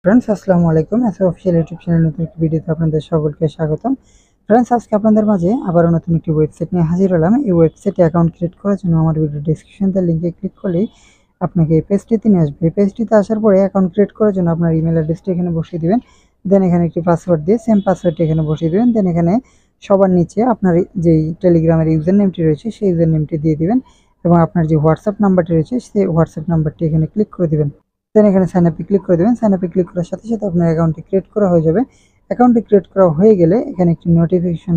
Friends আসসালামু আলাইকুম SA official YouTube channel নতুন একটি ভিডিওতে আপনাদের সকলকে স্বাগতম। फ्रेंड्स আজকে আপনাদের মাঝে আবারও নতুন একটি ওয়েবসাইট নিয়ে হাজির হলাম। এই ওয়েবসাইটে অ্যাকাউন্ট ক্রিয়েট করার জন্য আমার ভিডিও ডেসক্রিপশনে লিংকে ক্লিক করলেই আপনাকে এই পেজটিতে নিয়ে আসবে। এই পেজটিতে আসার পরে অ্যাকাউন্ট ক্রিয়েট করার জন্য আপনার ইমেল অ্যাড্রেসটি এখানে বসিয়ে দিবেন। দেন এখানে একটি পাসওয়ার্ড দিয়ে সেম পাসওয়ার্ডটি এখানে বসিয়ে দিবেন। দেন এখানে সবার নিচে আপনার যেই টেলিগ্রামের ইউজার নেমটি রয়েছে সেই ইউজার নেমটি দিয়ে দিবেন এবং আপনার যে হোয়াটসঅ্যাপ নাম্বারটি রয়েছে সেই হোয়াটসঅ্যাপ নাম্বারটি এখানে ক্লিক করে দিবেন। দেন এখানে সাইন আপে ক্লিক করে দেবেন। সাইন আপে ক্লিক করার সাথে সাথে আপনার অ্যাকাউন্টটি ক্রিয়েট করা হয়ে যাবে। অ্যাকাউন্টটি ক্রিয়েট করা হয়ে গেলে এখানে একটি নোটিফিকেশন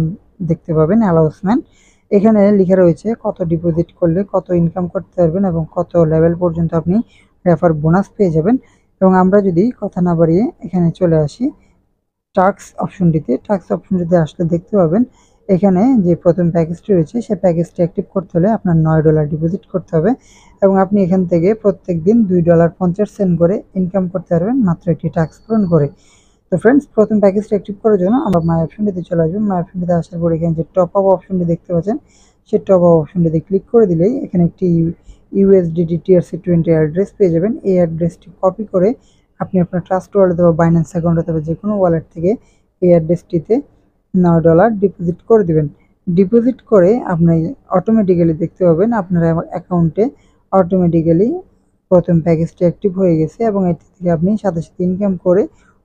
দেখতে পাবেন অ্যানাউন্সমেন্ট। এখানে লেখা রয়েছে কত ডিপোজিট করলে কত ইনকাম করতে পারবেন এবং কত লেভেল পর্যন্ত আপনি রেফার বোনাস পেয়ে যাবেন। এবং আমরা যদি কথা না বাড়িয়ে এখানে চলে আসি টাস্ক অপশনটিতে। টাস্ক অপশনটিতে আসলে দেখতে পাবেন এখানে যে প্রথম প্যাকেজটি রয়েছে সেই প্যাকেজটি অ্যাক্টিভ করতে হলে আপনার $9 ডিপোজিট করতে হবে এবং আপনি এখান থেকে প্রত্যেক দিন $2.50 করে ইনকাম করতে পারবেন মাত্র একটি টাস্ক পূরণ করে। তো ফ্রেন্ডস প্রথম প্যাকেজটি অ্যাক্টিভ করার জন্য আমরা মাই অপশনটিতে চলে আসবেন। মাই অপশনটিতে আসার পর এখানে যে টপ আপ অপশনটি দেখতে পাচ্ছেন সেই টপ আপ অপশনটিতে ক্লিক করে দিলেই এখানে একটি USDT TRC20 অ্যাড্রেস পেয়ে যাবেন। এই অ্যাড্রেসটি কপি করে আপনি আপনার ট্রাস্ট ওয়ালেট অথবা বাইন্যান্স অ্যাকাউন্ট অথবা যে কোনো ওয়ালেট থেকে এই অ্যাড্রেসটিতে $9 ডিপোজিট করে দিবেন। ডিপোজিট করে আপনি অটোমেটিক্যালি দেখতে পাবেন আপনার অ্যাকাউন্টে অটোমেটিক্যালি প্রথম প্যাকেজটি অ্যাক্টিভ হয়ে গেছে এবং এটি থেকে আপনি সাথে সাথে ইনকাম করে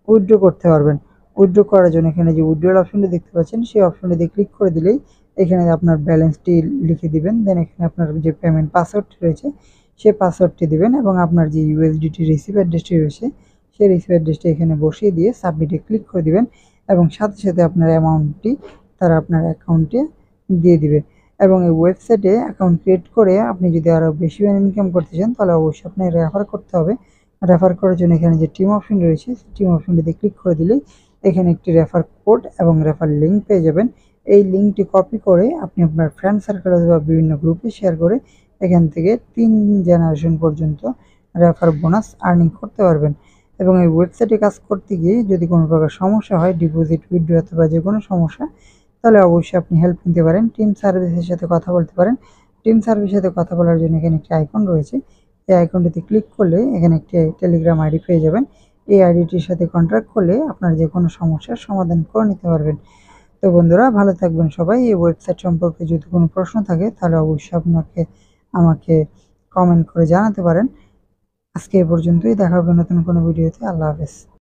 উইথড্র করতে পারবেন। উইথড্র করার জন্য এখানে যে উইথড্রল অপশনটি দেখতে পাচ্ছেন সেই অপশনটিতে ক্লিক করে দিলেই এখানে আপনার ব্যালেন্সটি লিখে দিবেন। দেন এখানে আপনার যে পেমেন্ট পাসওয়ার্ডটি রয়েছে সেই পাসওয়ার্ডটি দিবেন এবং আপনার যে USDT রিসিভ অ্যাড্রেসটি রয়েছে সেই রিসিভ অ্যাড্রেসটি এখানে বসিয়ে দিয়ে সাবমিটে ক্লিক করে দিবেন এবং সাথে সাথে আপনার অ্যামাউন্টটি তারা আপনার অ্যাকাউন্টে দিয়ে দিবে। এবং এই ওয়েবসাইটে অ্যাকাউন্ট ক্রিয়েট করে আপনি যদি আরও বেশি ইনকাম করতে চান তাহলে অবশ্যই আপনাকে রেফার করতে হবে। রেফার করার জন্য এখানে যে টিম অপশন রয়েছে সেই টিম অপশনটিতে ক্লিক করে দিলেই এখানে একটি রেফার কোড এবং রেফার লিঙ্ক পেয়ে যাবেন। এই লিঙ্কটি কপি করে আপনি আপনার ফ্রেন্ড সার্কেল অথবা বিভিন্ন গ্রুপে শেয়ার করে এখান থেকে 3 জেনারেশন পর্যন্ত রেফার বোনাস আর্নিং করতে পারবেন। এবং এই ওয়েবসাইটে কাজ করতে গিয়ে যদি কোনো প্রকার সমস্যা হয় ডিপোজিট উইথড্র অথবা যে কোনো সমস্যা তাহলে অবশ্যই আপনি হেল্প নিতে পারেন। টিম সার্ভিসের সাথে কথা বলতে পারেন। টিম সার্ভিসের সাথে কথা বলার জন্য এখানে একটি আইকন রয়েছে। এই আইকনটিতে ক্লিক করলে এখানে একটি টেলিগ্রাম আইডি পেয়ে যাবেন। এই আইডিটির সাথে কন্ট্যাক্ট করলে আপনার যে কোনো সমস্যার সমাধান করে নিতে পারবেন। তো বন্ধুরা ভালো থাকবেন সবাই। এই ওয়েবসাইট সম্পর্কে যদি কোনো প্রশ্ন থাকে তাহলে অবশ্যই আমাকে কমেন্ট করে জানাতে পারেন। আজকে এ পর্যন্তই, দেখা হবে নতুন কোনো ভিডিওতে। আল্লাহ হাফেজ।